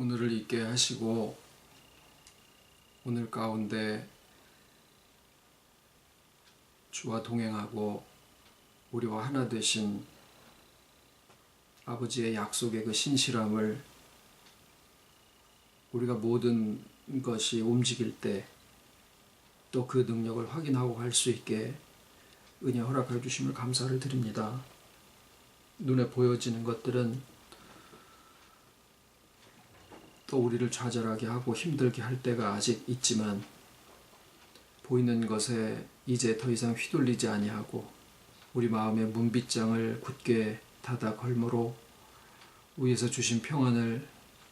오늘을 있게 하시고 오늘 가운데 주와 동행하고 우리와 하나 되신 아버지의 약속의 그 신실함을 우리가 모든 것이 움직일 때 또 그 능력을 확인하고 갈 수 있게 은혜 허락해 주심을 감사를 드립니다. 눈에 보여지는 것들은 또 우리를 좌절하게 하고 힘들게 할 때가 아직 있지만 보이는 것에 이제 더 이상 휘둘리지 아니하고 우리 마음의 문빗장을 굳게 닫아 걸므로 위에서 주신 평안을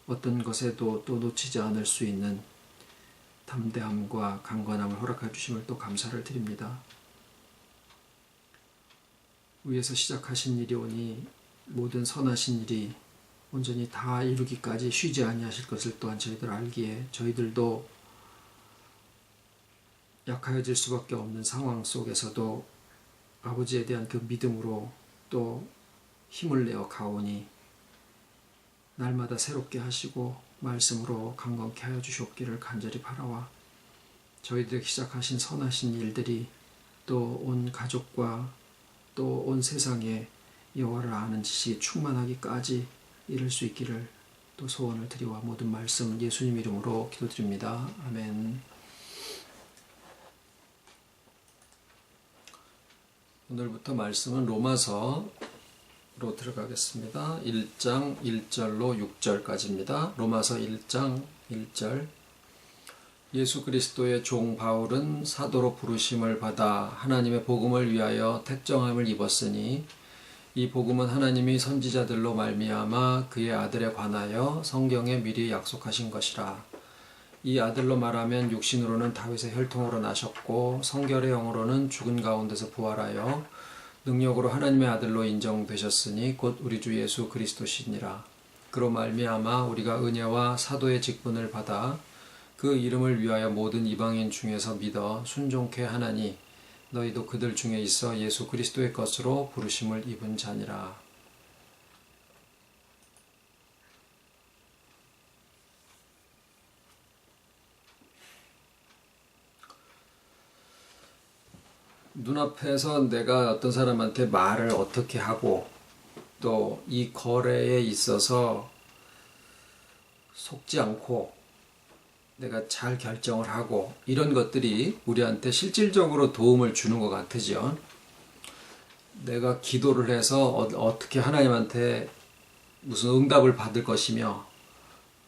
어떤 것에도 또 놓치지 않을 수 있는 담대함과 강건함을 허락해 주심을 또 감사를 드립니다. 위에서 시작하신 일이 오니 모든 선하신 일이 온전히 다 이루기까지 쉬지 아니하실 것을 또한 저희들 알기에 저희들도 약하여질 수밖에 없는 상황 속에서도 아버지에 대한 그 믿음으로 또 힘을 내어 가오니 날마다 새롭게 하시고 말씀으로 강건케 하여 주시옵기를 간절히 바라와 저희들에게 시작하신 선하신 일들이 또 온 가족과 또 온 세상에 여호와를 아는 지식이 충만하기까지 이룰 수 있기를 또 소원을 드리와 모든 말씀 예수님 이름으로 기도드립니다. 아멘. 오늘부터 말씀은 로마서로 들어가겠습니다. 1장 1절로 6절까지입니다. 로마서 1장 1절. 예수 그리스도의 종 바울은 사도로 부르심을 받아 하나님의 복음을 위하여 택정함을 입었으니 이 복음은 하나님이 선지자들로 말미암아 그의 아들에 관하여 성경에 미리 약속하신 것이라. 이 아들로 말하면 육신으로는 다윗의 혈통으로 나셨고 성결의 영으로는 죽은 가운데서 부활하여 능력으로 하나님의 아들로 인정되셨으니 곧 우리 주 예수 그리스도시니라. 그로 말미암아 우리가 은혜와 사도의 직분을 받아 그 이름을 위하여 모든 이방인 중에서 믿어 순종케 하나니 너희도 그들 중에 있어 예수 그리스도의 것으로 부르심을 입은 자니라. 눈앞에서 내가 어떤 사람한테 말을 어떻게 하고 또 이 거래에 있어서 속지 않고 내가 잘 결정을 하고 이런 것들이 우리한테 실질적으로 도움을 주는 것 같으죠. 내가 기도를 해서 어떻게 하나님한테 무슨 응답을 받을 것이며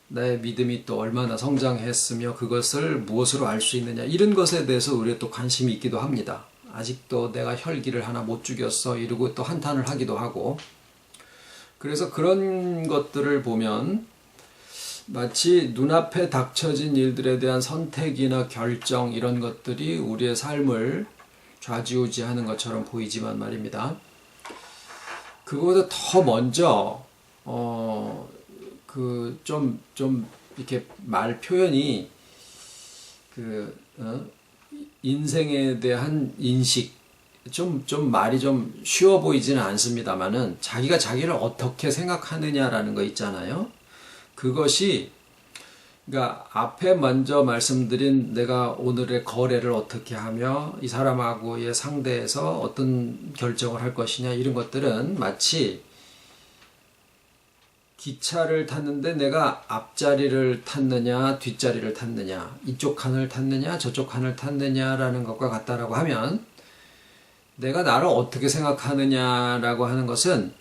나의 믿음이 또 얼마나 성장했으며 그것을 무엇으로 알 수 있느냐 이런 것에 대해서 우리가 또 관심이 있기도 합니다. 아직도 내가 혈기를 하나 못 죽였어 이러고 또 한탄을 하기도 하고 그래서 그런 것들을 보면 마치 눈앞에 닥쳐진 일들에 대한 선택이나 결정 이런 것들이 우리의 삶을 좌지우지하는 것처럼 보이지만 말입니다. 그거보다 더 먼저 좀 이렇게 말 표현이 인생에 대한 인식 좀 말이 좀 쉬워 보이지는 않습니다만은 자기가 자기를 어떻게 생각하느냐라는 거 있잖아요. 그것이 그러니까 앞에 먼저 말씀드린 내가 오늘의 거래를 어떻게 하며 이 사람하고의 상대에서 어떤 결정을 할 것이냐 이런 것들은 마치 기차를 탔는데 내가 앞자리를 탔느냐 뒷자리를 탔느냐 이쪽 칸을 탔느냐 저쪽 칸을 탔느냐라는 것과 같다라고 하면 내가 나를 어떻게 생각하느냐라고 하는 것은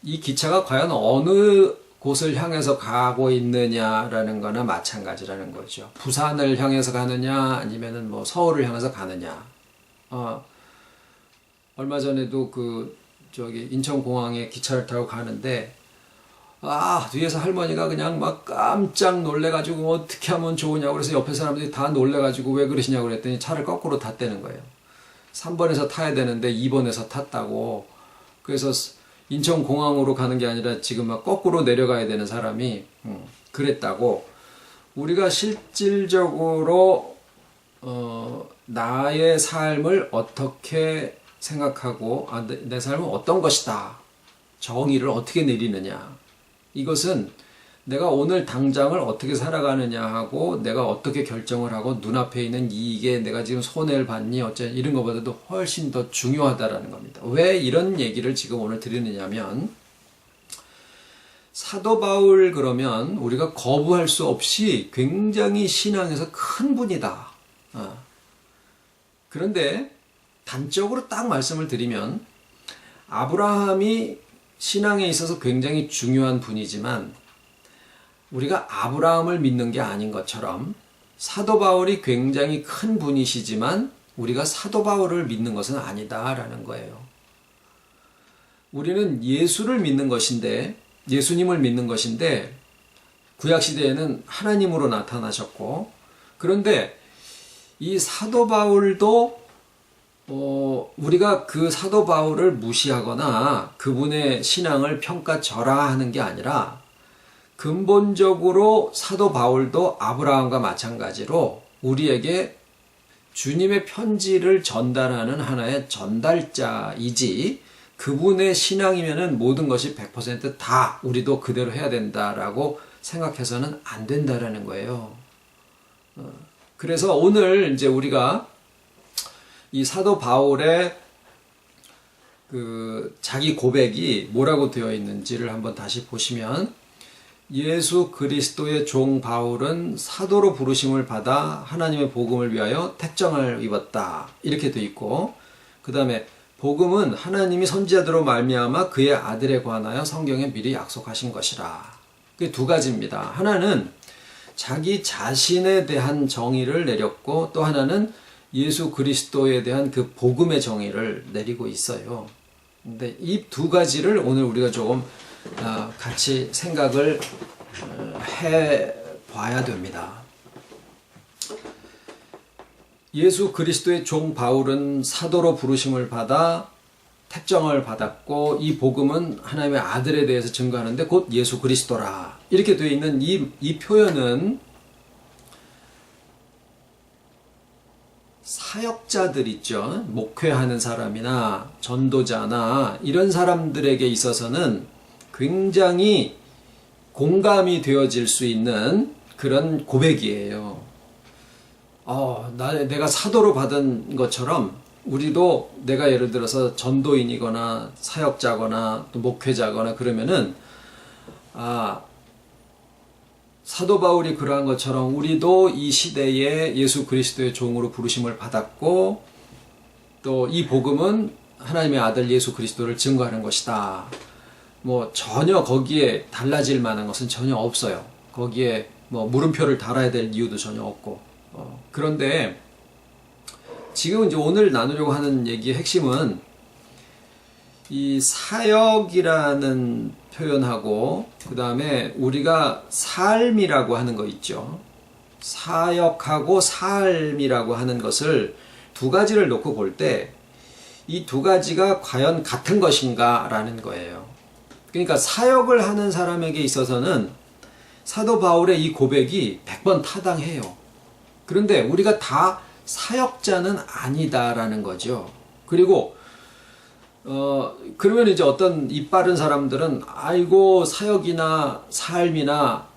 이 기차가 과연 어느 곳을 향해서 가고 있느냐라는 거나 마찬가지라는 거죠. 부산을 향해서 가느냐 아니면은 뭐 서울을 향해서 가느냐. 얼마 전에도 인천공항에 기차를 타고 가는데 뒤에서 할머니가 그냥 막 깜짝 놀래가지고 어떻게 하면 좋으냐고 그래서 옆에 사람들이 다 놀래가지고 왜 그러시냐고 그랬더니 차를 거꾸로 탔다는 거예요. 3번에서 타야 되는데 2번에서 탔다고. 그래서 인천공항으로 가는 게 아니라 지금 막 거꾸로 내려가야 되는 사람이 그랬다고. 우리가 실질적으로 나의 삶을 어떻게 생각하고 내 삶은 어떤 것이다. 정의를 어떻게 내리느냐. 이것은 내가 오늘 당장을 어떻게 살아가느냐 하고 내가 어떻게 결정을 하고 눈앞에 있는 이익에 내가 지금 손해를 받니 어째 이런 것보다도 훨씬 더 중요하다라는 겁니다. 왜 이런 얘기를 지금 오늘 드리느냐면 사도 바울 그러면 우리가 거부할 수 없이 굉장히 신앙에서 큰 분이다. 그런데 단적으로 딱 말씀을 드리면 아브라함이 신앙에 있어서 굉장히 중요한 분이지만 우리가 아브라함을 믿는 게 아닌 것처럼 사도 바울이 굉장히 큰 분이시지만 우리가 사도 바울을 믿는 것은 아니다라는 거예요. 우리는 예수를 믿는 것인데 예수님을 믿는 것인데 구약시대에는 하나님으로 나타나셨고 그런데 이 사도 바울도 우리가 그 사도 바울을 무시하거나 그분의 신앙을 평가절하하는 게 아니라 근본적으로 사도 바울도 아브라함과 마찬가지로 우리에게 주님의 편지를 전달하는 하나의 전달자이지 그분의 신앙이면은 모든 것이 100% 우리도 그대로 해야 된다라고 생각해서는 안 된다라는 거예요. 그래서 오늘 이제 우리가 이 사도 바울의 그 자기 고백이 뭐라고 되어 있는지를 한번 다시 보시면 예수 그리스도의 종 바울은 사도로 부르심을 받아 하나님의 복음을 위하여 택정을 입었다. 이렇게 되어 있고 그 다음에 복음은 하나님이 선지자들로 말미암아 그의 아들에 관하여 성경에 미리 약속하신 것이라. 그게 두 가지입니다. 하나는 자기 자신에 대한 정의를 내렸고 또 하나는 예수 그리스도에 대한 그 복음의 정의를 내리고 있어요. 근데 이 두 가지를 오늘 우리가 조금 같이 생각을 해 봐야 됩니다. 예수 그리스도의 종 바울은 사도로 부르심을 받아 택정을 받았고 이 복음은 하나님의 아들에 대해서 증거하는데 곧 예수 그리스도라. 이렇게 되어 있는 이 표현은 사역자들 있죠. 목회하는 사람이나 전도자나 이런 사람들에게 있어서는 굉장히 공감이 되어질 수 있는 그런 고백이에요. 내가 사도로 받은 것처럼 우리도 내가 예를 들어서 전도인이거나 사역자거나 또 목회자거나 그러면은 사도 바울이 그러한 것처럼 우리도 이 시대에 예수 그리스도의 종으로 부르심을 받았고 또 이 복음은 하나님의 아들 예수 그리스도를 증거하는 것이다. 뭐 전혀 거기에 달라질 만한 것은 전혀 없어요. 거기에 뭐 물음표를 달아야 될 이유도 전혀 없고 그런데 지금 이제 오늘 나누려고 하는 얘기의 핵심은 이 사역이라는 표현하고 그 다음에 우리가 삶이라고 하는 거 있죠. 사역하고 삶이라고 하는 것을 두 가지를 놓고 볼 때 이 두 가지가 과연 같은 것인가 라는 거예요. 그러니까 사역을 하는 사람에게 있어서는 사도 바울의 이 고백이 100번 타당해요. 그런데 우리가 다 사역자는 아니다라는 거죠. 그리고 그러면 이제 어떤 입 바른 사람들은 아이고 사역이나 삶이나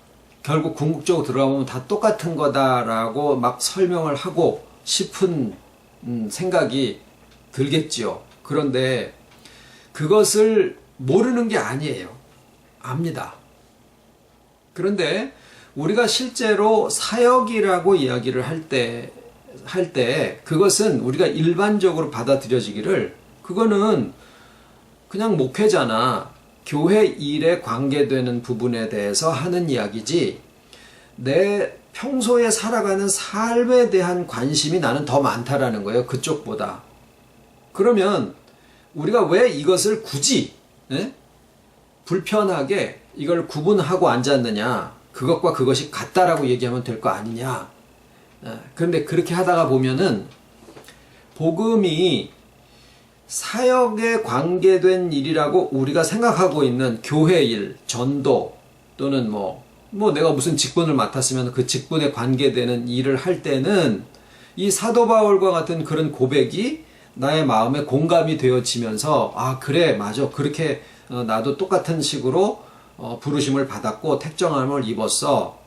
결국 궁극적으로 들어가보면 다 똑같은 거다라고 막 설명을 하고 싶은 생각이 들겠지요. 그런데 그것을 모르는 게 아니에요. 압니다. 그런데 우리가 실제로 사역이라고 이야기를 할 때 그것은 우리가 일반적으로 받아들여지기를 그거는 그냥 목회자나 교회 일에 관계되는 부분에 대해서 하는 이야기지 내 평소에 살아가는 삶에 대한 관심이 나는 더 많다라는 거예요. 그쪽보다. 그러면 우리가 왜 이것을 굳이 불편하게 이걸 구분하고 앉았느냐 그것과 그것이 같다라고 얘기하면 될 거 아니냐. 그런데 그렇게 하다가 보면은 복음이 사역에 관계된 일이라고 우리가 생각하고 있는 교회 일, 전도 또는 뭐 내가 무슨 직분을 맡았으면 그 직분에 관계되는 일을 할 때는 이 사도 바울과 같은 그런 고백이 나의 마음에 공감이 되어지면서 그래 맞아 그렇게 나도 똑같은 식으로 부르심을 받았고 택정함을 입었어.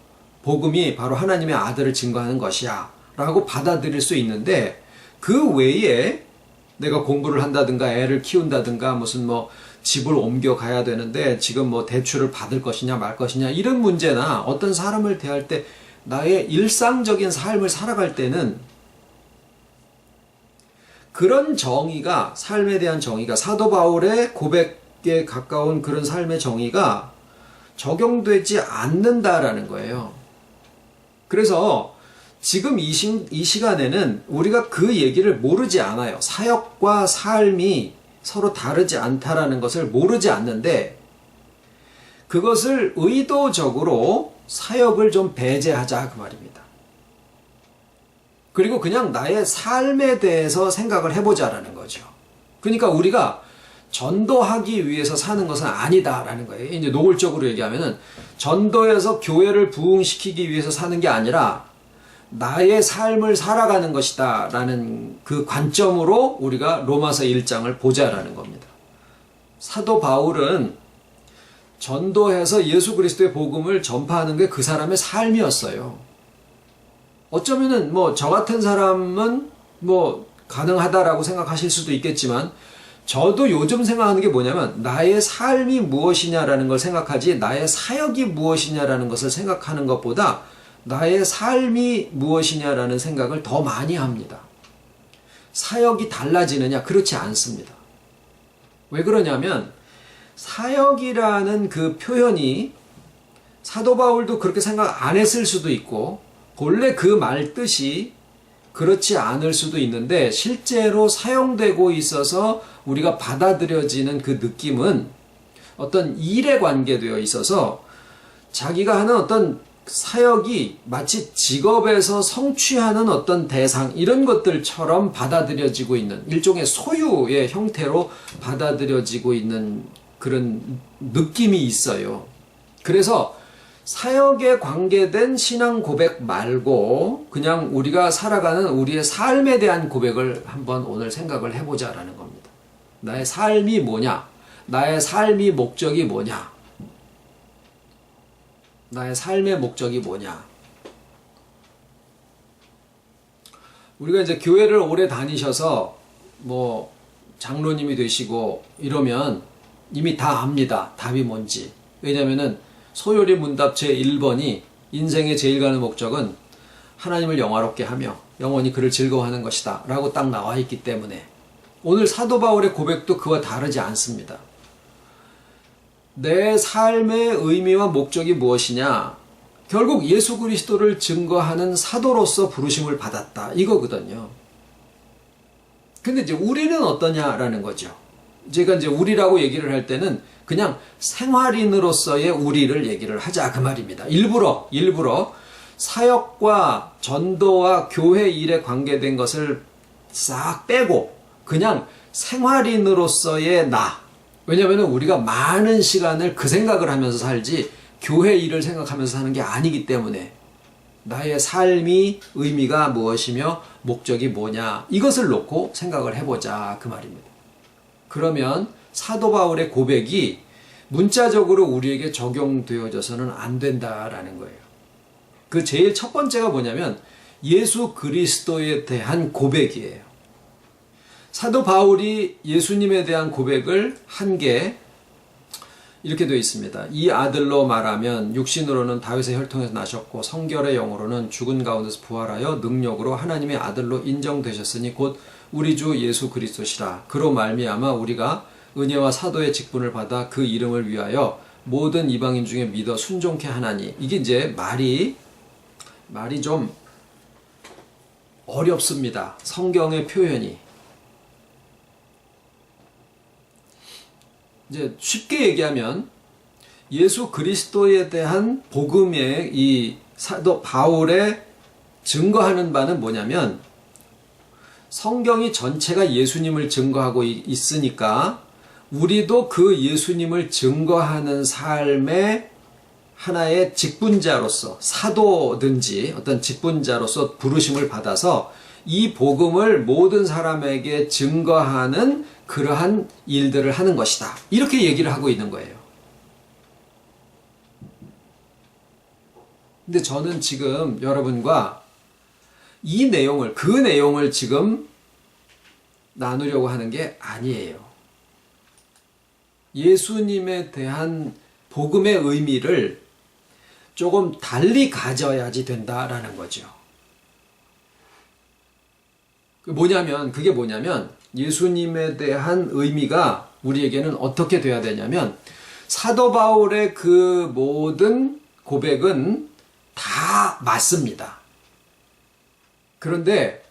복음이 바로 하나님의 아들을 증거하는 것이야 라고 받아들일 수 있는데, 그 외에 내가 공부를 한다든가 애를 키운다든가 무슨 집을 옮겨 가야 되는데 지금 대출을 받을 것이냐 말 것이냐 이런 문제나 어떤 사람을 대할 때 나의 일상적인 삶을 살아갈 때는 그런 정의가, 삶에 대한 정의가, 사도 바울의 고백에 가까운 그런 삶의 정의가 적용되지 않는다라는 거예요. 그래서 지금 이 시간에는 우리가 그 얘기를 모르지 않아요. 사역과 삶이 서로 다르지 않다라는 것을 모르지 않는데, 그것을 의도적으로 사역을 좀 배제하자 그 말입니다. 그리고 그냥 나의 삶에 대해서 생각을 해보자라는 거죠. 그러니까 우리가 전도하기 위해서 사는 것은 아니다라는 거예요. 이제 노골적으로 얘기하면은 전도해서 교회를 부흥시키기 위해서 사는 게 아니라 나의 삶을 살아가는 것이다 라는 그 관점으로 우리가 로마서 1장을 보자라는 겁니다. 사도 바울은 전도해서 예수 그리스도의 복음을 전파하는 게 그 사람의 삶이었어요. 어쩌면은 저 같은 사람은 가능하다라고 생각하실 수도 있겠지만, 저도 요즘 생각하는 게 뭐냐면 나의 삶이 무엇이냐라는 걸 생각하지 나의 사역이 무엇이냐라는 것을 생각하는 것보다 나의 삶이 무엇이냐라는 생각을 더 많이 합니다. 사역이 달라지느냐? 그렇지 않습니다. 왜 그러냐면 사역이라는 그 표현이 사도 바울도 그렇게 생각 안 했을 수도 있고 본래 그 말 뜻이 그렇지 않을 수도 있는데, 실제로 사용되고 있어서 우리가 받아들여지는 그 느낌은 어떤 일에 관계되어 있어서 자기가 하는 어떤 사역이 마치 직업에서 성취하는 어떤 대상, 이런 것들처럼 받아들여지고 있는 일종의 소유의 형태로 받아들여지고 있는 그런 느낌이 있어요. 그래서 사역에 관계된 신앙 고백 말고 그냥 우리가 살아가는 우리의 삶에 대한 고백을 한번 오늘 생각을 해보자라는 겁니다. 나의 삶이 뭐냐? 나의 삶이 목적이 뭐냐? 나의 삶의 목적이 뭐냐? 우리가 이제 교회를 오래 다니셔서 장로님이 되시고 이러면 이미 다 압니다. 답이 뭔지. 왜냐면은 소요리 문답 제1번이 인생의 제일 가는 목적은 하나님을 영화롭게 하며 영원히 그를 즐거워하는 것이다 라고 딱 나와 있기 때문에 오늘 사도 바울의 고백도 그와 다르지 않습니다. 내 삶의 의미와 목적이 무엇이냐? 결국 예수 그리스도를 증거하는 사도로서 부르심을 받았다, 이거거든요. 근데 이제 우리는 어떠냐라는 거죠. 제가 이제 우리라고 얘기를 할 때는 그냥 생활인으로서의 우리를 얘기를 하자 그 말입니다. 일부러 사역과 전도와 교회 일에 관계된 것을 싹 빼고 그냥 생활인으로서의 나. 왜냐하면 우리가 많은 시간을 그 생각을 하면서 살지 교회 일을 생각하면서 사는 게 아니기 때문에 나의 삶이 의미가 무엇이며 목적이 뭐냐, 이것을 놓고 생각을 해보자 그 말입니다. 그러면 사도 바울의 고백이 문자적으로 우리에게 적용되어져서는 안 된다라는 거예요. 그 제일 첫 번째가 뭐냐면 예수 그리스도에 대한 고백이에요. 사도 바울이 예수님에 대한 고백을 한 게 이렇게 되어 있습니다. 이 아들로 말하면 육신으로는 다윗의 혈통에서 나셨고 성결의 영으로는 죽은 가운데서 부활하여 능력으로 하나님의 아들로 인정되셨으니 곧 우리 주 예수 그리스도시라. 그로 말미암아 우리가 은혜와 사도의 직분을 받아 그 이름을 위하여 모든 이방인 중에 믿어 순종케 하나니. 이게 이제 말이 좀 어렵습니다. 성경의 표현이. 이제 쉽게 얘기하면 예수 그리스도에 대한 복음의 이 사도 바울의 증거하는 바는 뭐냐면 성경이 전체가 예수님을 증거하고 있으니까 우리도 그 예수님을 증거하는 삶의 하나의 직분자로서, 사도든지 어떤 직분자로서 부르심을 받아서 이 복음을 모든 사람에게 증거하는 그러한 일들을 하는 것이다. 이렇게 얘기를 하고 있는 거예요. 근데 저는 지금 여러분과 이 내용을, 그 내용을 지금 나누려고 하는 게 아니에요. 예수님에 대한 복음의 의미를 조금 달리 가져야지 된다라는 거죠. 그게 뭐냐면 예수님에 대한 의미가 우리에게는 어떻게 돼야 되냐면 사도 바울의 그 모든 고백은 다 맞습니다. 그런데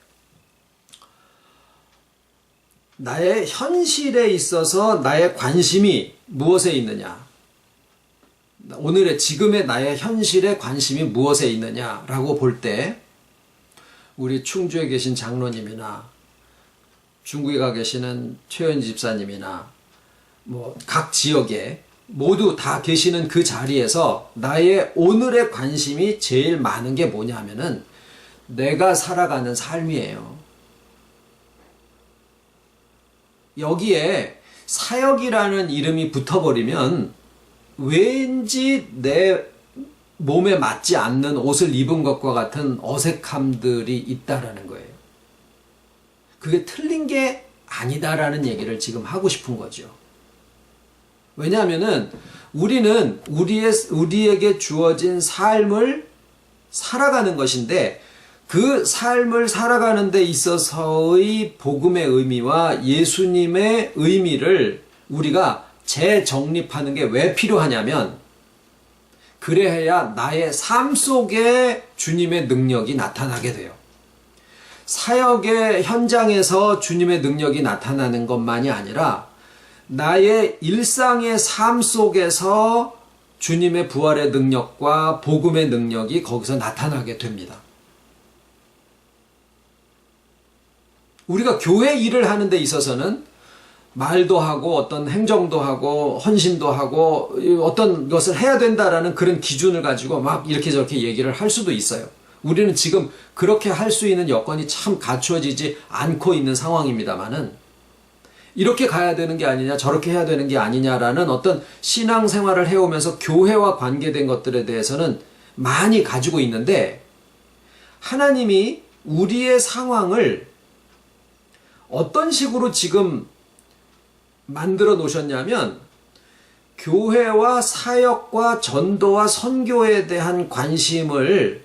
나의 현실에 있어서 나의 관심이 무엇에 있느냐? 오늘의 지금의 나의 현실에 관심이 무엇에 있느냐라고 볼 때 우리 충주에 계신 장로님이나 중국에 가 계시는 최현지 집사님이나 뭐 각 지역에 모두 다 계시는 그 자리에서 나의 오늘의 관심이 제일 많은 게 뭐냐면은 내가 살아가는 삶이에요. 여기에 사역이라는 이름이 붙어버리면 왠지 내 몸에 맞지 않는 옷을 입은 것과 같은 어색함들이 있다라는 거예요. 그게 틀린 게 아니다라는 얘기를 지금 하고 싶은 거죠. 왜냐하면은 우리는 우리에게 주어진 삶을 살아가는 것인데 그 삶을 살아가는 데 있어서의 복음의 의미와 예수님의 의미를 우리가 재정립하는 게 왜 필요하냐면 그래야 나의 삶 속에 주님의 능력이 나타나게 돼요. 사역의 현장에서 주님의 능력이 나타나는 것만이 아니라 나의 일상의 삶 속에서 주님의 부활의 능력과 복음의 능력이 거기서 나타나게 됩니다. 우리가 교회 일을 하는 데 있어서는 말도 하고 어떤 행정도 하고 헌신도 하고 어떤 것을 해야 된다라는 그런 기준을 가지고 막 이렇게 저렇게 얘기를 할 수도 있어요. 우리는 지금 그렇게 할 수 있는 여건이 참 갖추어지지 않고 있는 상황입니다만은 이렇게 가야 되는 게 아니냐 저렇게 해야 되는 게 아니냐라는 어떤 신앙생활을 해오면서 교회와 관계된 것들에 대해서는 많이 가지고 있는데 하나님이 우리의 상황을 어떤 식으로 지금 만들어 놓으셨냐면 교회와 사역과 전도와 선교에 대한 관심을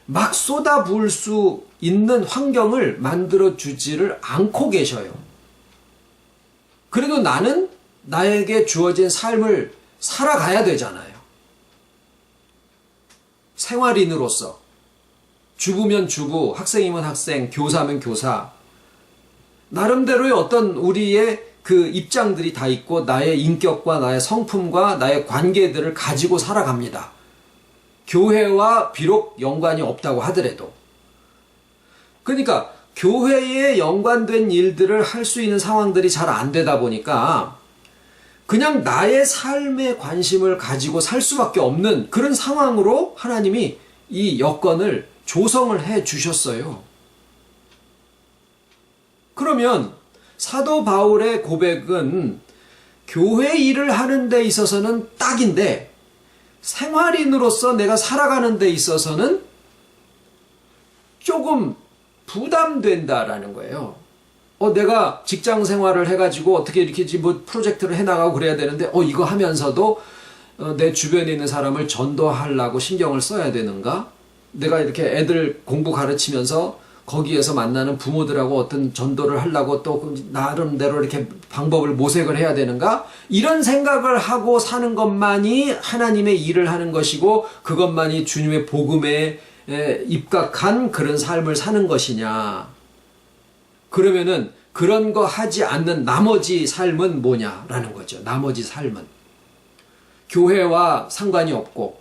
막 쏟아부을 수 있는 환경을 만들어 주지를 않고 계셔요. 그래도 나는 나에게 주어진 삶을 살아가야 되잖아요. 생활인으로서 주부면 주부, 학생이면 학생, 교사면 교사 나름대로의 어떤 우리의 그 입장들이 다 있고 나의 인격과 나의 성품과 나의 관계들을 가지고 살아갑니다. 교회와 비록 연관이 없다고 하더라도. 그러니까 교회에 연관된 일들을 할 수 있는 상황들이 잘 안 되다 보니까 그냥 나의 삶에 관심을 가지고 살 수밖에 없는 그런 상황으로 하나님이 이 여건을 조성을 해 주셨어요. 그러면 사도 바울의 고백은 교회 일을 하는 데 있어서는 딱인데 생활인으로서 내가 살아가는 데 있어서는 조금 부담된다라는 거예요. 내가 직장 생활을 해가지고 어떻게 이렇게 뭐 프로젝트를 해나가고 그래야 되는데 이거 하면서도 내 주변에 있는 사람을 전도하려고 신경을 써야 되는가? 내가 이렇게 애들 공부 가르치면서 거기에서 만나는 부모들하고 어떤 전도를 하려고 또 나름대로 이렇게 방법을 모색을 해야 되는가? 이런 생각을 하고 사는 것만이 하나님의 일을 하는 것이고 그것만이 주님의 복음에 입각한 그런 삶을 사는 것이냐? 그러면은 그런 거 하지 않는 나머지 삶은 뭐냐라는 거죠. 나머지 삶은 교회와 상관이 없고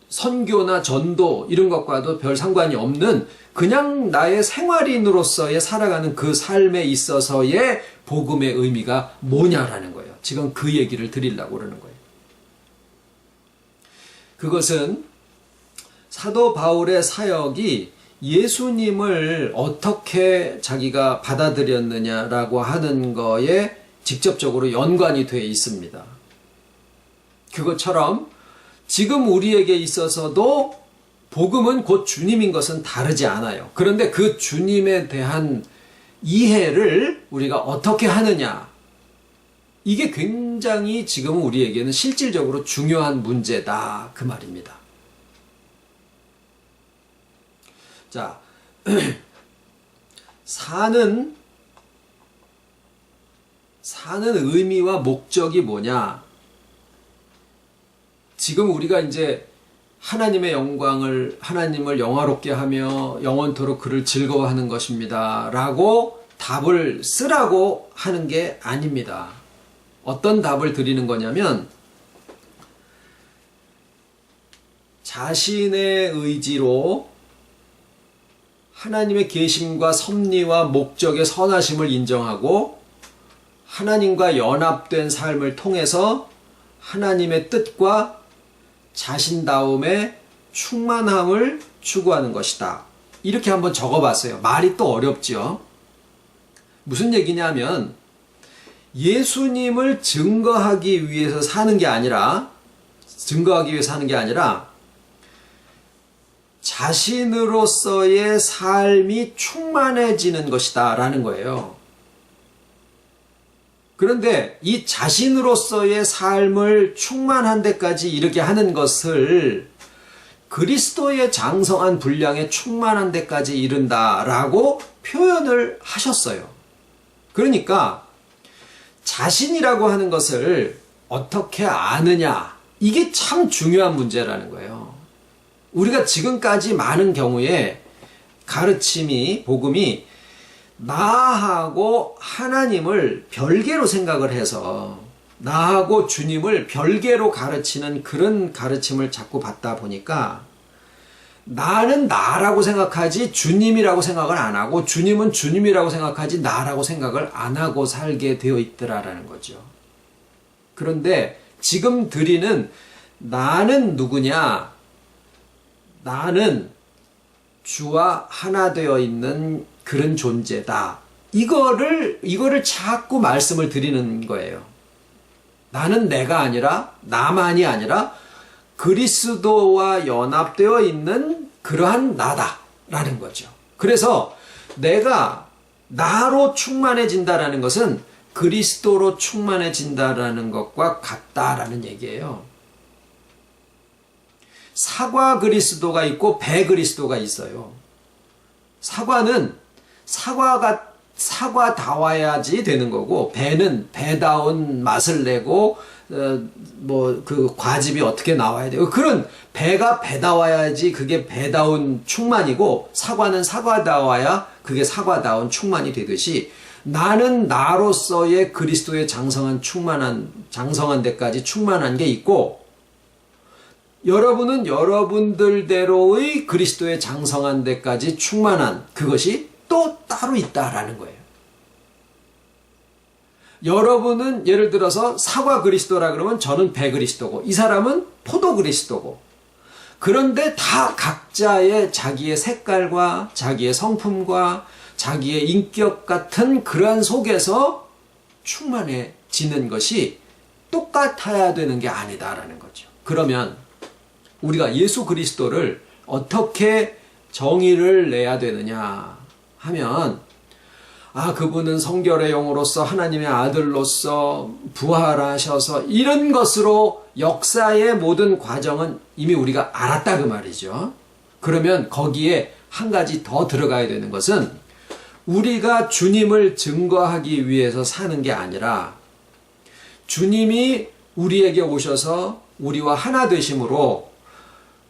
선교나 전도 이런 것과도 별 상관이 없는 그냥 나의 생활인으로서의 살아가는 그 삶에 있어서의 복음의 의미가 뭐냐라는 거예요. 지금 그 얘기를 드리려고 그러는 거예요. 그것은 사도 바울의 사역이 예수님을 어떻게 자기가 받아들였느냐라고 하는 거에 직접적으로 연관이 되어 있습니다. 그것처럼 지금 우리에게 있어서도 복음은 곧 주님인 것은 다르지 않아요. 그런데 그 주님에 대한 이해를 우리가 어떻게 하느냐, 이게 굉장히 지금 우리에게는 실질적으로 중요한 문제다, 그 말입니다. 자, 사는 의미와 목적이 뭐냐? 지금 우리가 이제 하나님의 영광을, 하나님을 영화롭게 하며 영원토록 그를 즐거워하는 것입니다 라고 답을 쓰라고 하는 게 아닙니다. 어떤 답을 드리는 거냐면, 자신의 의지로 하나님의 계심과 섭리와 목적의 선하심을 인정하고 하나님과 연합된 삶을 통해서 하나님의 뜻과 자신다움의 충만함을 추구하는 것이다. 이렇게 한번 적어봤어요. 말이 또 어렵죠. 무슨 얘기냐면, 예수님을 증거하기 위해서 사는 게 아니라 자신으로서의 삶이 충만해지는 것이다 라는 거예요. 그런데 이 자신으로서의 삶을 충만한 데까지 이르게 하는 것을 그리스도의 장성한 분량에 충만한 데까지 이른다라고 표현을 하셨어요. 그러니까 자신이라고 하는 것을 어떻게 아느냐, 이게 참 중요한 문제라는 거예요. 우리가 지금까지 많은 경우에 가르침이, 복음이 나하고 하나님을 별개로 생각을 해서 나하고 주님을 별개로 가르치는 그런 가르침을 자꾸 받다 보니까 나는 나라고 생각하지 주님이라고 생각을 안 하고, 주님은 주님이라고 생각하지 나라고 생각을 안 하고 살게 되어 있더라라는 거죠. 그런데 지금 드리는 나는 누구냐? 나는 주와 하나 되어 있는 그런 존재다. 이거를 자꾸 말씀을 드리는 거예요. 나는 내가 아니라, 나만이 아니라 그리스도와 연합되어 있는 그러한 나다라는 거죠. 그래서 내가 나로 충만해진다라는 것은 그리스도로 충만해진다라는 것과 같다라는 얘기예요. 사과 그리스도가 있고 배 그리스도가 있어요. 사과는 사과다워야지 되는 거고, 배는 배다운 맛을 내고 그 과즙이 어떻게 나와야 돼요. 그런 배가 배다워야지 그게 배다운 충만이고, 사과는 사과다워야 그게 사과다운 충만이 되듯이, 나는 나로서의 그리스도의 장성한 데까지 충만한 게 있고, 여러분은 여러분들대로의 그리스도의 장성한 데까지 충만한 그것이 또 따로 있다라는 거예요. 여러분은 예를 들어서 사과 그리스도라 그러면 저는 배 그리스도고, 이 사람은 포도 그리스도고, 그런데 다 각자의 자기의 색깔과 자기의 성품과 자기의 인격 같은 그러한 속에서 충만해지는 것이 똑같아야 되는 게 아니다라는 거죠. 그러면 우리가 예수 그리스도를 어떻게 정의를 내야 되느냐 하면, 그분은 성결의 영으로서 하나님의 아들로서 부활하셔서 이런 것으로 역사의 모든 과정은 이미 우리가 알았다 그 말이죠. 그러면 거기에 한 가지 더 들어가야 되는 것은, 우리가 주님을 증거하기 위해서 사는 게 아니라 주님이 우리에게 오셔서 우리와 하나 되심으로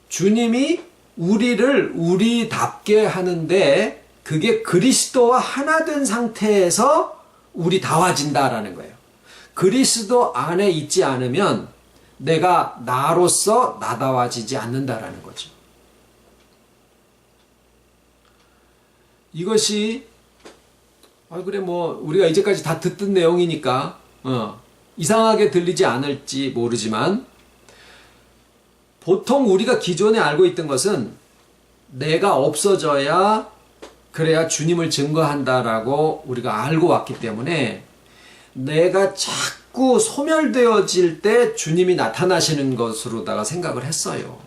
주님이 우리를 우리답게 하는데, 그게 그리스도와 하나 된 상태에서 우리다워진다라는 거예요. 그리스도 안에 있지 않으면 내가 나로서 나다워지지 않는다라는 거죠. 이것이 우리가 이제까지 다 듣던 내용이니까 이상하게 들리지 않을지 모르지만, 보통 우리가 기존에 알고 있던 것은 내가 없어져야 그래야 주님을 증거한다라고 우리가 알고 왔기 때문에, 내가 자꾸 소멸되어질 때 주님이 나타나시는 것으로다가 생각을 했어요.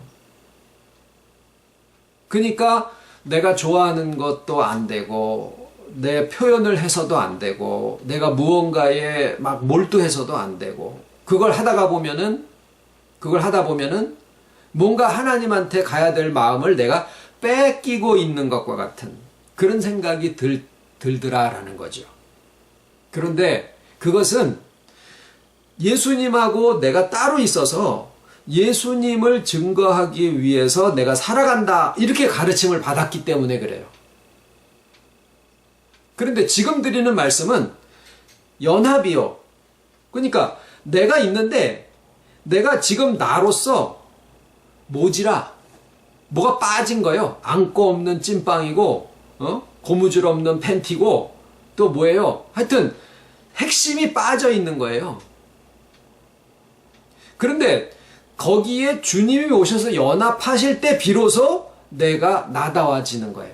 그러니까 내가 좋아하는 것도 안 되고 내 표현을 해서도 안 되고 내가 무언가에 막 몰두해서도 안 되고 그걸 하다 보면은 뭔가 하나님한테 가야 될 마음을 내가 뺏기고 있는 것과 같은 그런 생각이 들더라라는 거죠. 그런데 그것은 예수님하고 내가 따로 있어서 예수님을 증거하기 위해서 내가 살아간다 이렇게 가르침을 받았기 때문에 그래요. 그런데 지금 드리는 말씀은 연합이요. 그러니까 내가 있는데 내가 지금 나로서 뭐가 빠진 거예요. 안고 없는 찐빵이고 고무줄 없는 팬티고 또 뭐예요. 하여튼 핵심이 빠져 있는 거예요. 그런데 거기에 주님이 오셔서 연합하실 때 비로소 내가 나다워지는 거예요.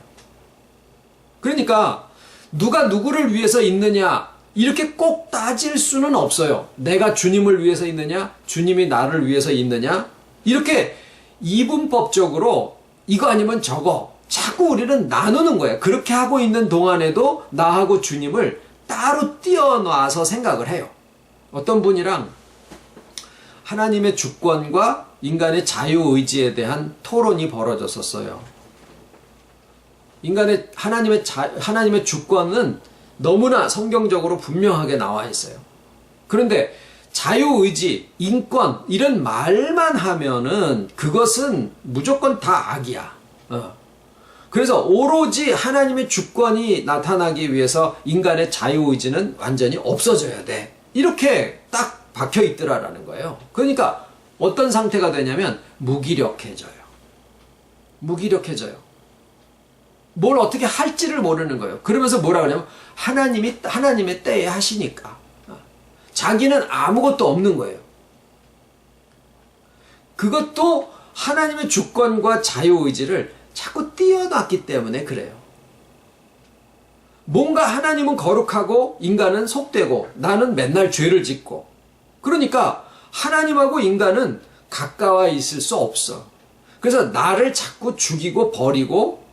그러니까 누가 누구를 위해서 있느냐 이렇게 꼭 따질 수는 없어요. 내가 주님을 위해서 있느냐 주님이 나를 위해서 있느냐 이렇게 이분법적으로 이거 아니면 저거 자꾸 우리는 나누는 거예요. 그렇게 하고 있는 동안에도 나하고 주님을 따로 띄어놔서 생각을 해요. 어떤 분이랑 하나님의 주권과 인간의 자유의지에 대한 토론이 벌어졌었어요. 하나님의 주권은 너무나 성경적으로 분명하게 나와 있어요. 그런데 자유의지, 인권 이런 말만 하면은 그것은 무조건 다 악이야. 그래서 오로지 하나님의 주권이 나타나기 위해서 인간의 자유의지는 완전히 없어져야 돼. 이렇게 딱 박혀 있더라라는 거예요. 그러니까 어떤 상태가 되냐면 무기력해져요. 뭘 어떻게 할지를 모르는 거예요. 그러면서 뭐라 그러냐면 하나님이 하나님의 때에 하시니까 자기는 아무것도 없는 거예요. 그것도 하나님의 주권과 자유의지를 자꾸 띄어놨기 때문에 그래요. 뭔가 하나님은 거룩하고 인간은 속되고 나는 맨날 죄를 짓고 그러니까 하나님하고 인간은 가까워 있을 수 없어. 그래서 나를 자꾸 죽이고 버리고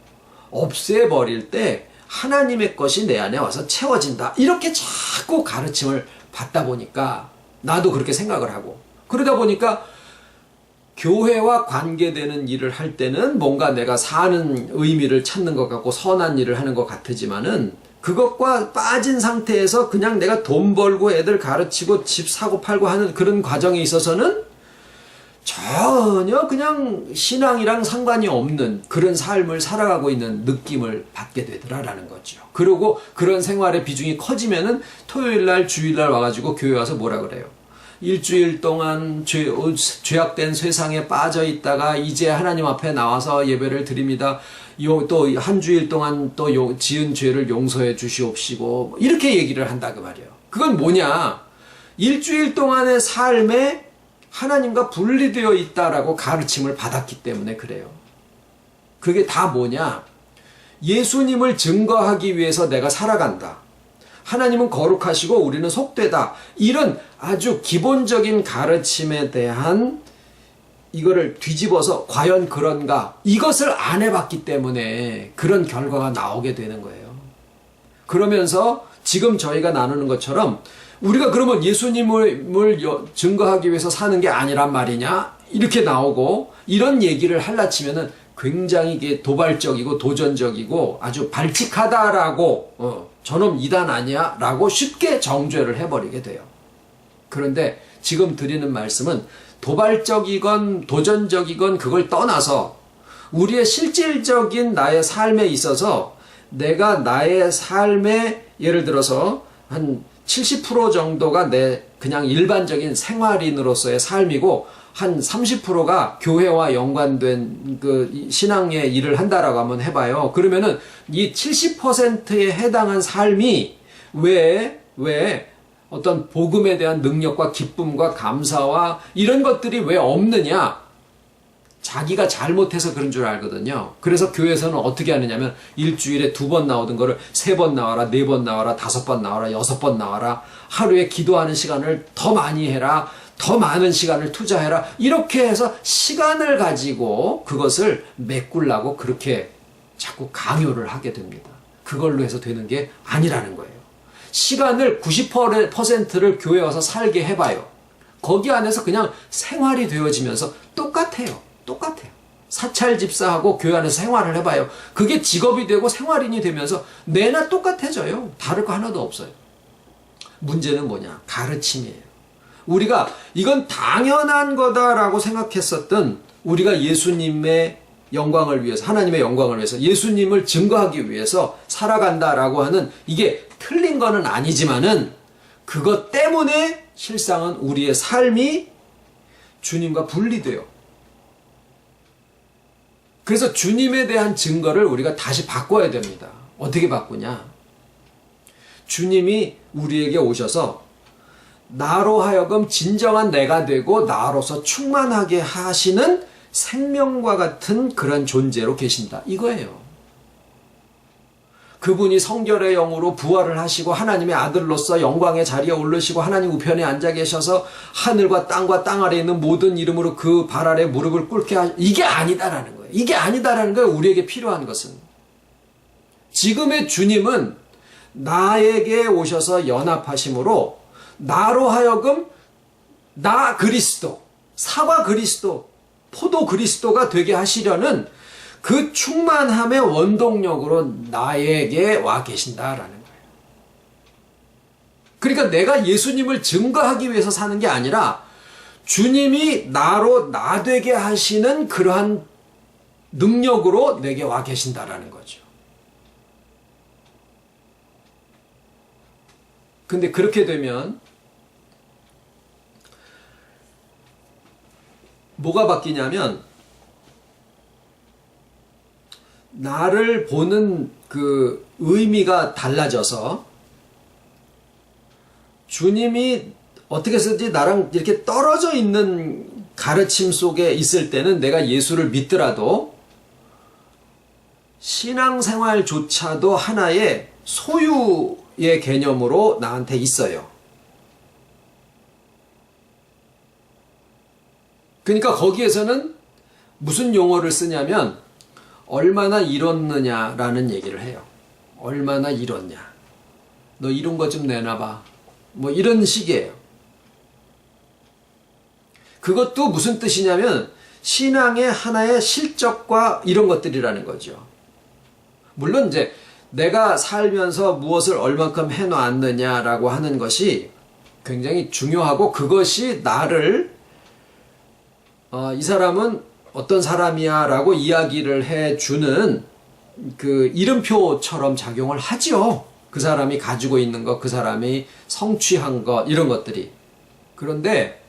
없애버릴 때 하나님의 것이 내 안에 와서 채워진다. 이렇게 자꾸 가르침을 받다 보니까 나도 그렇게 생각을 하고 그러다 보니까 교회와 관계되는 일을 할 때는 뭔가 내가 사는 의미를 찾는 것 같고 선한 일을 하는 것 같지만은 그것과 빠진 상태에서 그냥 내가 돈 벌고 애들 가르치고 집 사고 팔고 하는 그런 과정에 있어서는 전혀 그냥 신앙이랑 상관이 없는 그런 삶을 살아가고 있는 느낌을 받게 되더라라는 거죠. 그리고 그런 생활의 비중이 커지면은 토요일날 주일날 와가지고 교회 와서 뭐라 그래요? 일주일 동안 죄악된 세상에 빠져 있다가 이제 하나님 앞에 나와서 예배를 드립니다. 또 한 주일 동안 또 지은 죄를 용서해 주시옵시고 이렇게 얘기를 한다 그 말이에요. 그건 뭐냐? 일주일 동안의 삶에 하나님과 분리되어 있다라고 가르침을 받았기 때문에 그래요. 그게 다 뭐냐? 예수님을 증거하기 위해서 내가 살아간다. 하나님은 거룩하시고 우리는 속되다. 이런 아주 기본적인 가르침에 대한 이거를 뒤집어서 과연 그런가? 이것을 안 해봤기 때문에 그런 결과가 나오게 되는 거예요. 그러면서 지금 저희가 나누는 것처럼 우리가 그러면 예수님을 증거하기 위해서 사는 게 아니란 말이냐? 이렇게 나오고 이런 얘기를 하려치면은 굉장히 이게 도발적이고 도전적이고 아주 발칙하다라고 저놈 이단 아니야? 라고 쉽게 정죄를 해버리게 돼요. 그런데 지금 드리는 말씀은 도발적이건 도전적이건 그걸 떠나서 우리의 실질적인 나의 삶에 있어서 내가 나의 삶에 예를 들어서 한 70% 정도가 내 그냥 일반적인 생활인으로서의 삶이고 한 30%가 교회와 연관된 그 신앙의 일을 한다라고 한번 해봐요. 그러면은 이 70%에 해당한 삶이 왜 어떤 복음에 대한 능력과 기쁨과 감사와 이런 것들이 왜 없느냐? 자기가 잘못해서 그런 줄 알거든요. 그래서 교회에서는 어떻게 하느냐면 일주일에 2번 나오던 거를 3번 나와라, 4번 나와라, 5번 나와라, 6번 나와라, 하루에 기도하는 시간을 더 많이 해라, 더 많은 시간을 투자해라, 이렇게 해서 시간을 가지고 그것을 메꾸려고 그렇게 자꾸 강요를 하게 됩니다. 그걸로 해서 되는 게 아니라는 거예요. 시간을 90%를 교회 와서 살게 해봐요. 거기 안에서 그냥 생활이 되어지면서 똑같아요. 사찰 집사하고 교회 안에서 생활을 해봐요. 그게 직업이 되고 생활인이 되면서 내나 똑같아져요. 다를 거 하나도 없어요. 문제는 뭐냐? 가르침이에요. 우리가 이건 당연한 거다라고 생각했었던, 우리가 예수님의 영광을 위해서, 하나님의 영광을 위해서, 예수님을 증거하기 위해서 살아간다라고 하는, 이게 틀린 거는 아니지만은 그것 때문에 실상은 우리의 삶이 주님과 분리돼요. 그래서 주님에 대한 증거를 우리가 다시 바꿔야 됩니다. 어떻게 바꾸냐? 주님이 우리에게 오셔서 나로 하여금 진정한 내가 되고 나로서 충만하게 하시는 생명과 같은 그런 존재로 계신다, 이거예요. 그분이 성결의 영으로 부활을 하시고 하나님의 아들로서 영광의 자리에 오르시고 하나님 우편에 앉아 계셔서 하늘과 땅 아래에 있는 모든 이름으로 그 발 아래 무릎을 꿇게 이게 아니다라는 거예요. 이게 아니다라는 거예요. 우리에게 필요한 것은. 지금의 주님은 나에게 오셔서 연합하심으로 나로 하여금 나 그리스도, 사과 그리스도, 포도 그리스도가 되게 하시려는 그 충만함의 원동력으로 나에게 와 계신다라는 거예요. 그러니까 내가 예수님을 증거하기 위해서 사는 게 아니라 주님이 나로 나 되게 하시는 그러한 능력으로 내게 와 계신다라는 거죠. 근데 그렇게 되면 뭐가 바뀌냐면, 나를 보는 그 의미가 달라져서 주님이 어떻게 해서든지 나랑 이렇게 떨어져 있는 가르침 속에 있을 때는 내가 예수를 믿더라도 신앙생활조차도 하나의 소유의 개념으로 나한테 있어요. 그러니까 거기에서는 무슨 용어를 쓰냐면 얼마나 이뤘느냐라는 얘기를 해요. 얼마나 이뤘냐. 너 이룬 거 좀 내놔봐. 뭐 이런 식이에요. 그것도 무슨 뜻이냐면 신앙의 하나의 실적과 이런 것들이라는 거죠. 물론 이제 내가 살면서 무엇을 얼만큼 해놓았느냐라고 하는 것이 굉장히 중요하고, 그것이 나를 이 사람은 어떤 사람이야 라고 이야기를 해주는 그 이름표처럼 작용을 하죠. 그 사람이 가지고 있는 것, 그 사람이 성취한 것, 이런 것들이. 그런데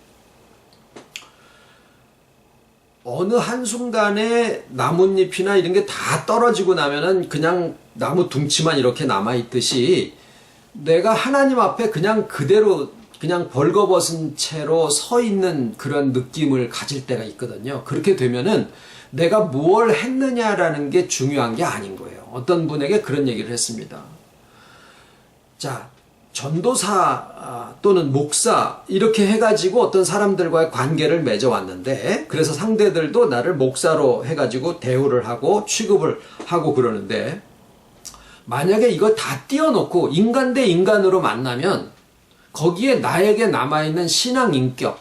어느 한순간에 나뭇잎이나 이런 게 다 떨어지고 나면은 그냥 나무 둥치만 이렇게 남아있듯이 내가 하나님 앞에 그냥 그대로 그냥 벌거벗은 채로 서 있는 그런 느낌을 가질 때가 있거든요. 그렇게 되면은 내가 뭘 했느냐라는 게 중요한 게 아닌 거예요. 어떤 분에게 그런 얘기를 했습니다. 자, 전도사 또는 목사 이렇게 해가지고 어떤 사람들과의 관계를 맺어왔는데, 그래서 상대들도 나를 목사로 해가지고 대우를 하고 취급을 하고 그러는데, 만약에 이거 다 띄워놓고 인간 대 인간으로 만나면 거기에 나에게 남아있는 신앙 인격,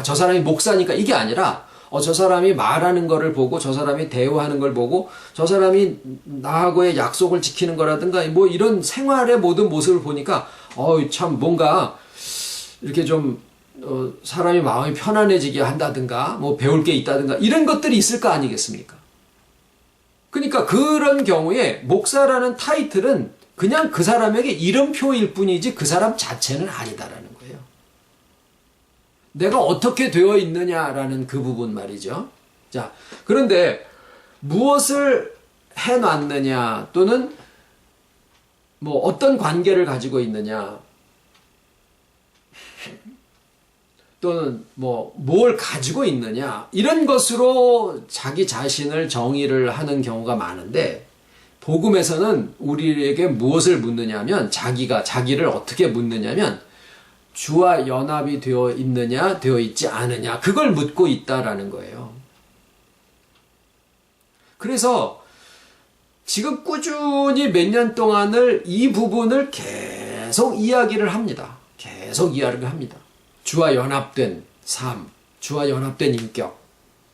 저 사람이 목사니까 이게 아니라 저 사람이 말하는 거를 보고, 저 사람이 대우하는 걸 보고, 저 사람이 나하고의 약속을 지키는 거라든가 뭐 이런 생활의 모든 모습을 보니까 참 뭔가 이렇게 좀 사람이 마음이 편안해지게 한다든가 뭐 배울 게 있다든가 이런 것들이 있을 거 아니겠습니까? 그러니까 그런 경우에 목사라는 타이틀은 그냥 그 사람에게 이름표일 뿐이지 그 사람 자체는 아니다라는 거예요. 내가 어떻게 되어 있느냐라는 그 부분 말이죠. 자, 그런데 무엇을 해놨느냐 또는 뭐 어떤 관계를 가지고 있느냐, 또는 뭘 가지고 있느냐, 이런 것으로 자기 자신을 정의를 하는 경우가 많은데, 복음에서는 우리에게 무엇을 묻느냐면, 자기를 어떻게 묻느냐면, 주와 연합이 되어 있느냐, 되어 있지 않느냐, 그걸 묻고 있다라는 거예요. 그래서 지금 꾸준히 몇 년 동안을 이 부분을 계속 이야기를 합니다. 계속 이야기를 합니다. 주와 연합된 삶, 주와 연합된 인격.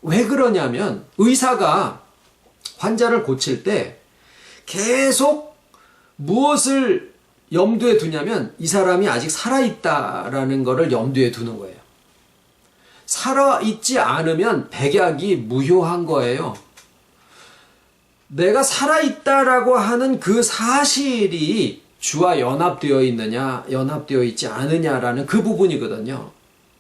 왜 그러냐면 의사가 환자를 고칠 때 계속 무엇을 염두에 두냐면 이 사람이 아직 살아있다라는 것을 염두에 두는 거예요. 살아있지 않으면 백약이 무효한 거예요. 내가 살아있다라고 하는 그 사실이 주와 연합되어 있느냐, 연합되어 있지 않느냐라는 그 부분이거든요.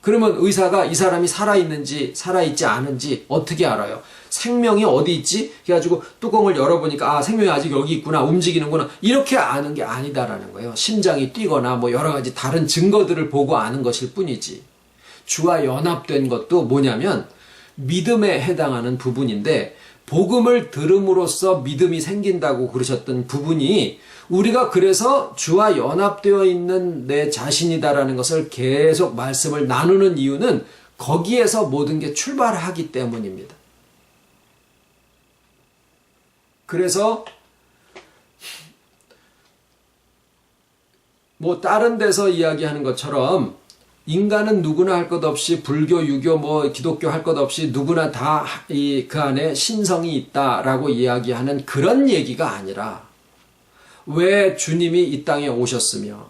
그러면 의사가 이 사람이 살아있는지, 살아있지 않은지 어떻게 알아요? 생명이 어디 있지? 그래가지고 뚜껑을 열어보니까, 생명이 아직 여기 있구나, 움직이는구나. 이렇게 아는 게 아니다라는 거예요. 심장이 뛰거나 여러 가지 다른 증거들을 보고 아는 것일 뿐이지. 주와 연합된 것도 뭐냐면 믿음에 해당하는 부분인데, 복음을 들음으로써 믿음이 생긴다고 그러셨던 부분이 우리가 그래서 주와 연합되어 있는 내 자신이다라는 것을 계속 말씀을 나누는 이유는 거기에서 모든 게 출발하기 때문입니다. 그래서 다른 데서 이야기하는 것처럼 인간은 누구나 할 것 없이 불교, 유교, 기독교 할 것 없이 누구나 다 그 안에 신성이 있다라고 이야기하는 그런 얘기가 아니라 왜 주님이 이 땅에 오셨으며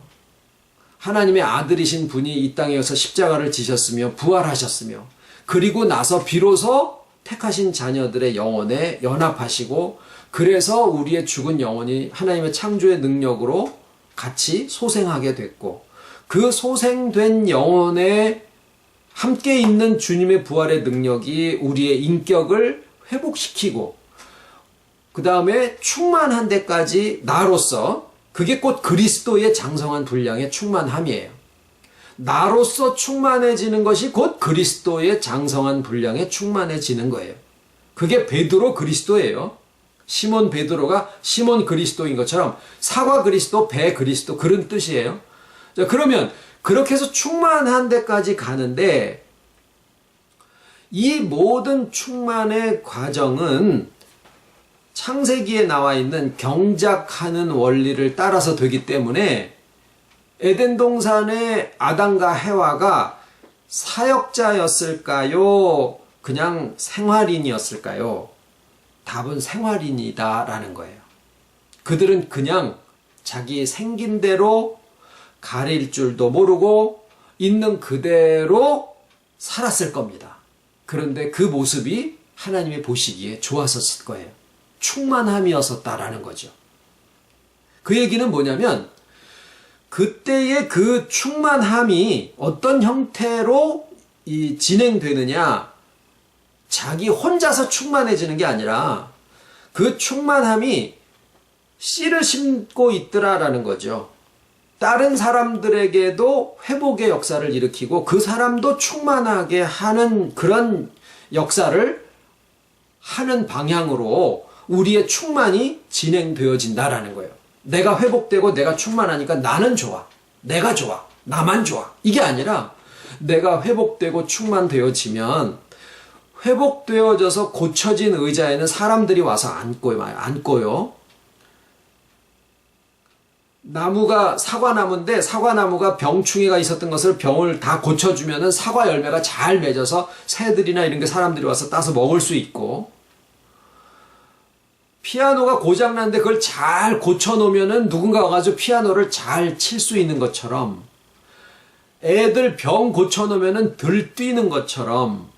하나님의 아들이신 분이 이 땅에 와서 십자가를 지셨으며 부활하셨으며 그리고 나서 비로소 택하신 자녀들의 영혼에 연합하시고 그래서 우리의 죽은 영혼이 하나님의 창조의 능력으로 같이 소생하게 됐고 그 소생된 영혼에 함께 있는 주님의 부활의 능력이 우리의 인격을 회복시키고 그 다음에 충만한 데까지 나로서 그게 곧 그리스도의 장성한 분량의 충만함이에요. 나로서 충만해지는 것이 곧 그리스도의 장성한 분량에 충만해지는 거예요. 그게 베드로 그리스도예요. 시몬 베드로가 시몬 그리스도인 것처럼 사과 그리스도, 배 그리스도 그런 뜻이에요. 자, 그러면 그렇게 해서 충만한 데까지 가는데 이 모든 충만의 과정은 창세기에 나와 있는 경작하는 원리를 따라서 되기 때문에 에덴 동산의 아담과 해와가 사역자였을까요? 그냥 생활인이었을까요? 답은 생활인이다라는 거예요. 그들은 그냥 자기 생긴 대로 가릴 줄도 모르고 있는 그대로 살았을 겁니다. 그런데 그 모습이 하나님이 보시기에 좋았었을 거예요. 충만함이었었다라는 거죠. 그 얘기는 뭐냐면 그때의 그 충만함이 어떤 형태로 진행되느냐, 자기 혼자서 충만해지는 게 아니라 그 충만함이 씨를 심고 있더라라는 거죠. 다른 사람들에게도 회복의 역사를 일으키고 그 사람도 충만하게 하는 그런 역사를 하는 방향으로 우리의 충만이 진행되어진다라는 거예요. 내가 회복되고 내가 충만하니까 나는 좋아. 내가 좋아. 나만 좋아. 이게 아니라 내가 회복되고 충만되어지면 회복되어져서 고쳐진 의자에는 사람들이 와서 앉고요. 나무가 사과나무인데 사과나무가 병충해가 있었던 것을 병을 다 고쳐주면은 사과 열매가 잘 맺어서 새들이나 이런 게 사람들이 와서 따서 먹을 수 있고, 피아노가 고장났는데 그걸 잘 고쳐놓으면은 누군가 와가지고 피아노를 잘 칠 수 있는 것처럼, 애들 병 고쳐놓으면은 들뛰는 것처럼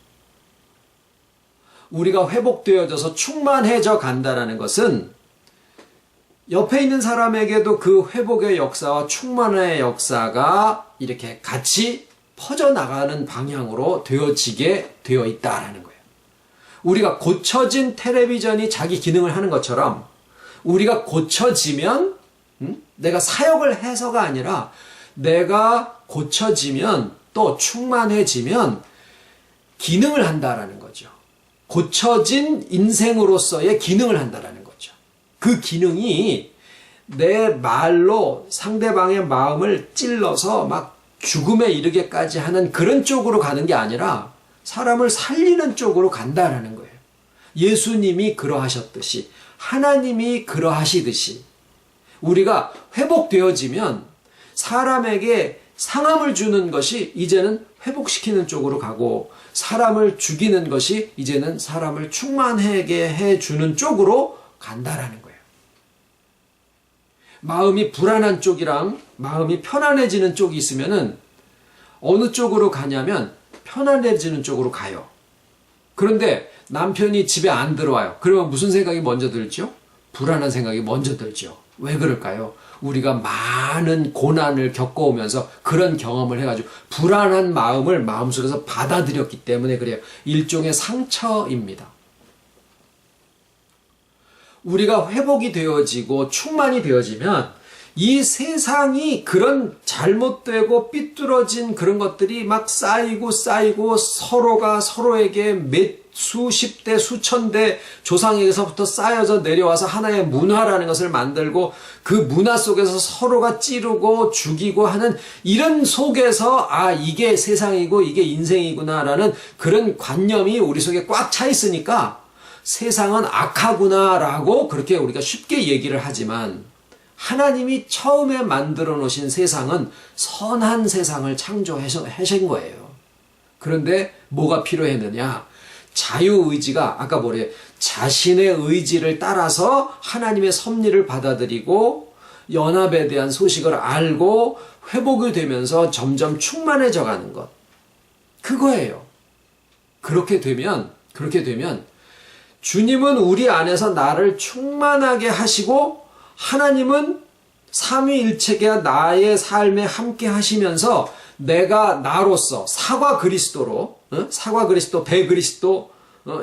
우리가 회복되어져서 충만해져 간다라는 것은 옆에 있는 사람에게도 그 회복의 역사와 충만의 역사가 이렇게 같이 퍼져나가는 방향으로 되어지게 되어 있다라는 거예요. 우리가 고쳐진 텔레비전이 자기 기능을 하는 것처럼 우리가 고쳐지면 내가 사역을 해서가 아니라 내가 고쳐지면 또 충만해지면 기능을 한다라는 거죠. 고쳐진 인생으로서의 기능을 한다라는 거죠. 그 기능이 내 말로 상대방의 마음을 찔러서 막 죽음에 이르게까지 하는 그런 쪽으로 가는 게 아니라 사람을 살리는 쪽으로 간다라는 거예요. 예수님이 그러하셨듯이, 하나님이 그러하시듯이 우리가 회복되어지면 사람에게 상함을 주는 것이 이제는 회복시키는 쪽으로 가고, 사람을 죽이는 것이 이제는 사람을 충만하게 해주는 쪽으로 간다라는 거예요. 마음이 불안한 쪽이랑 마음이 편안해지는 쪽이 있으면은 어느 쪽으로 가냐면 편안해지는 쪽으로 가요. 그런데 남편이 집에 안 들어와요. 그러면 무슨 생각이 먼저 들죠? 불안한 생각이 먼저 들죠. 왜 그럴까요? 우리가 많은 고난을 겪어오면서 그런 경험을 해가지고 불안한 마음을 마음속에서 받아들였기 때문에 그래요. 일종의 상처입니다. 우리가 회복이 되어지고 충만이 되어지면 이 세상이 그런 잘못되고 삐뚤어진 그런 것들이 막 쌓이고 서로가 서로에게 수십 대 수천 대 조상에게서부터 쌓여져 내려와서 하나의 문화라는 것을 만들고, 그 문화 속에서 서로가 찌르고 죽이고 하는 이런 속에서 이게 세상이고 이게 인생이구나라는 그런 관념이 우리 속에 꽉 차 있으니까 세상은 악하구나라고 그렇게 우리가 쉽게 얘기를 하지만, 하나님이 처음에 만들어 놓으신 세상은 선한 세상을 창조하신 거예요. 그런데 뭐가 필요했느냐? 자유의지가, 아까 뭐래, 자신의 의지를 따라서 하나님의 섭리를 받아들이고 연합에 대한 소식을 알고 회복이 되면서 점점 충만해져 가는 것. 그거예요. 그렇게 되면 주님은 우리 안에서 나를 충만하게 하시고, 하나님은 삼위일체가 나의 삶에 함께 하시면서 내가 나로서 사과 그리스도, 배그리스도,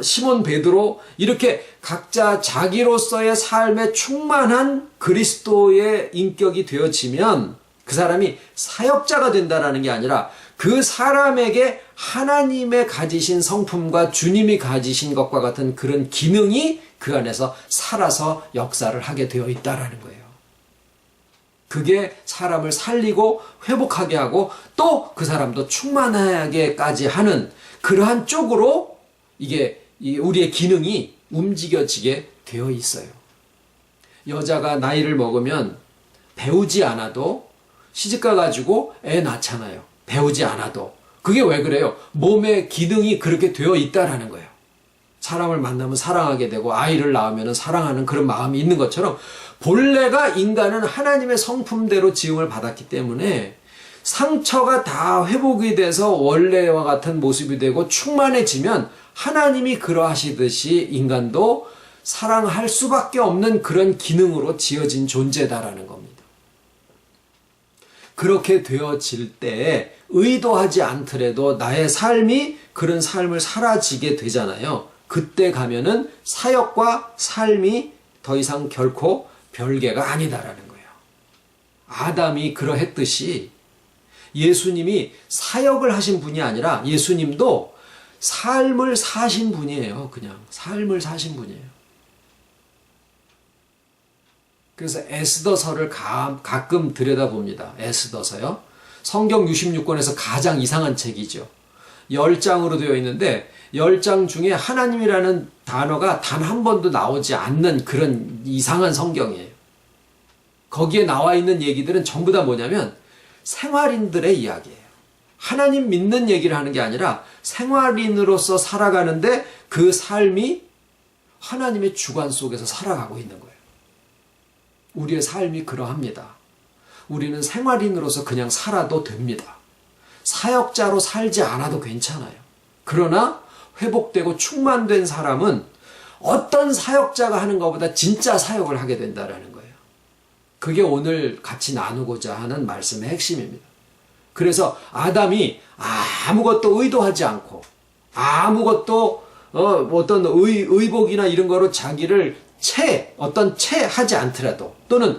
시몬 베드로, 이렇게 각자 자기로서의 삶에 충만한 그리스도의 인격이 되어지면 그 사람이 사역자가 된다라는 게 아니라 그 사람에게 하나님의 가지신 성품과 주님이 가지신 것과 같은 그런 기능이 그 안에서 살아서 역사를 하게 되어 있다라는 거예요. 그게 사람을 살리고 회복하게 하고 또 그 사람도 충만하게까지 하는 그러한 쪽으로 이게 우리의 기능이 움직여지게 되어 있어요. 여자가 나이를 먹으면 배우지 않아도 시집가 가지고 애 낳잖아요. 배우지 않아도. 그게 왜 그래요? 몸의 기능이 그렇게 되어 있다라는 거예요. 사람을 만나면 사랑하게 되고 아이를 낳으면 사랑하는 그런 마음이 있는 것처럼, 본래가 인간은 하나님의 성품대로 지음을 받았기 때문에 상처가 다 회복이 돼서 원래와 같은 모습이 되고 충만해지면 하나님이 그러하시듯이 인간도 사랑할 수밖에 없는 그런 기능으로 지어진 존재다라는 겁니다. 그렇게 되어질 때 의도하지 않더라도 나의 삶이 그런 삶을 살아지게 되잖아요. 그때 가면은 사역과 삶이 더 이상 결코 별개가 아니다라는 거예요. 아담이 그러했듯이 예수님이 사역을 하신 분이 아니라 예수님도 삶을 사신 분이에요. 그냥 삶을 사신 분이에요. 그래서 에스더서를 가끔 들여다봅니다. 에스더서요. 성경 66권에서 가장 이상한 책이죠. 10장으로 되어 있는데 10장 중에 하나님이라는 단어가 단 한 번도 나오지 않는 그런 이상한 성경이에요. 거기에 나와 있는 얘기들은 전부 다 뭐냐면 생활인들의 이야기예요. 하나님 믿는 얘기를 하는 게 아니라 생활인으로서 살아가는데 그 삶이 하나님의 주관 속에서 살아가고 있는 거예요. 우리의 삶이 그러합니다. 우리는 생활인으로서 그냥 살아도 됩니다. 사역자로 살지 않아도 괜찮아요. 그러나 회복되고 충만된 사람은 어떤 사역자가 하는 것보다 진짜 사역을 하게 된다는 거예요. 그게 오늘 같이 나누고자 하는 말씀의 핵심입니다. 그래서 아담이 아무것도 의도하지 않고 아무것도 어떤 의복이나 이런 거로 자기를 어떤 하지 않더라도, 또는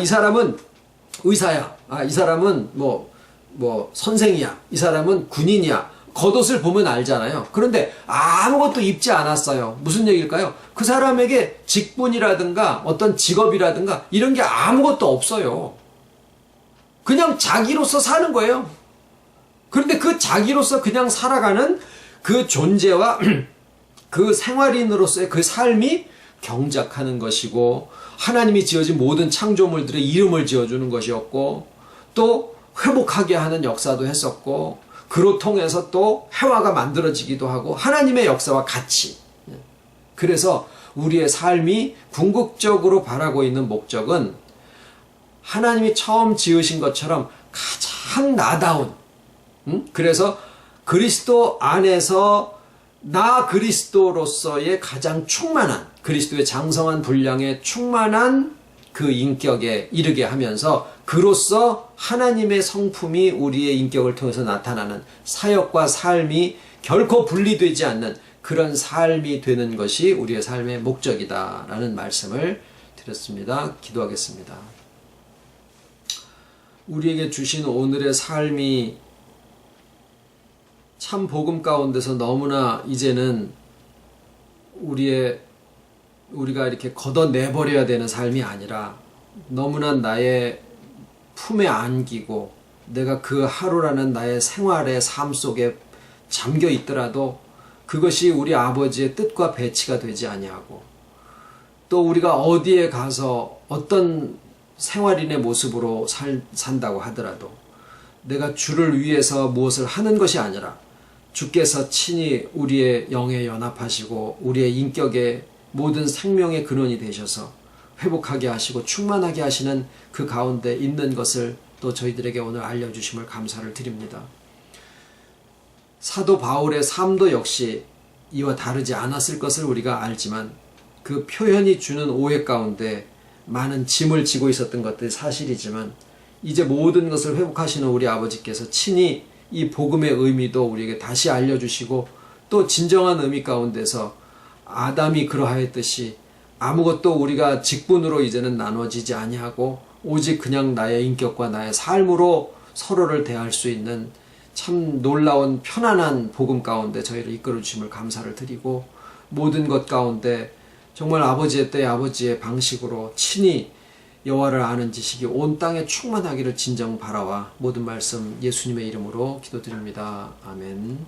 이 사람은 의사야, 이 사람은 뭐 선생이야, 이 사람은 군인이야, 겉옷을 보면 알잖아요. 그런데 아무것도 입지 않았어요. 무슨 얘기일까요? 그 사람에게 직분이라든가 어떤 직업이라든가 이런 게 아무것도 없어요. 그냥 자기로서 사는 거예요. 그런데 그 자기로서 그냥 살아가는 그 존재와 그 생활인으로서의 그 삶이 경작하는 것이고, 하나님이 지어진 모든 창조물들의 이름을 지어주는 것이었고, 또 회복하게 하는 역사도 했었고, 그로 통해서 또 해화가 만들어지기도 하고, 하나님의 역사와 같이. 그래서 우리의 삶이 궁극적으로 바라고 있는 목적은 하나님이 처음 지으신 것처럼 가장 나다운, 그래서 그리스도 안에서 나 그리스도로서의 가장 충만한, 그리스도의 장성한 분량에 충만한 그 인격에 이르게 하면서 그로써 하나님의 성품이 우리의 인격을 통해서 나타나는 사역과 삶이 결코 분리되지 않는 그런 삶이 되는 것이 우리의 삶의 목적이다라는 말씀을 드렸습니다. 기도하겠습니다. 우리에게 주신 오늘의 삶이 참 복음 가운데서 너무나 이제는 우리가 이렇게 걷어내버려야 되는 삶이 아니라 너무나 나의 품에 안기고 내가 그 하루라는 나의 생활의 삶 속에 잠겨 있더라도 그것이 우리 아버지의 뜻과 배치가 되지 아니하고, 또 우리가 어디에 가서 어떤 생활인의 모습으로 산다고 하더라도 내가 주를 위해서 무엇을 하는 것이 아니라 주께서 친히 우리의 영에 연합하시고 우리의 인격의 모든 생명의 근원이 되셔서 회복하게 하시고 충만하게 하시는 그 가운데 있는 것을 또 저희들에게 오늘 알려주심을 감사를 드립니다. 사도 바울의 삶도 역시 이와 다르지 않았을 것을 우리가 알지만 그 표현이 주는 오해 가운데 많은 짐을 지고 있었던 것들이 사실이지만, 이제 모든 것을 회복하시는 우리 아버지께서 친히 이 복음의 의미도 우리에게 다시 알려주시고, 또 진정한 의미 가운데서 아담이 그러하였듯이 아무것도 우리가 직분으로 이제는 나눠지지 아니하고 오직 그냥 나의 인격과 나의 삶으로 서로를 대할 수 있는 참 놀라운 편안한 복음 가운데 저희를 이끌어 주심을 감사를 드리고, 모든 것 가운데 정말 아버지의 때의 아버지의 방식으로 친히 여호와를 아는 지식이 온 땅에 충만하기를 진정 바라와 모든 말씀 예수님의 이름으로 기도드립니다. 아멘.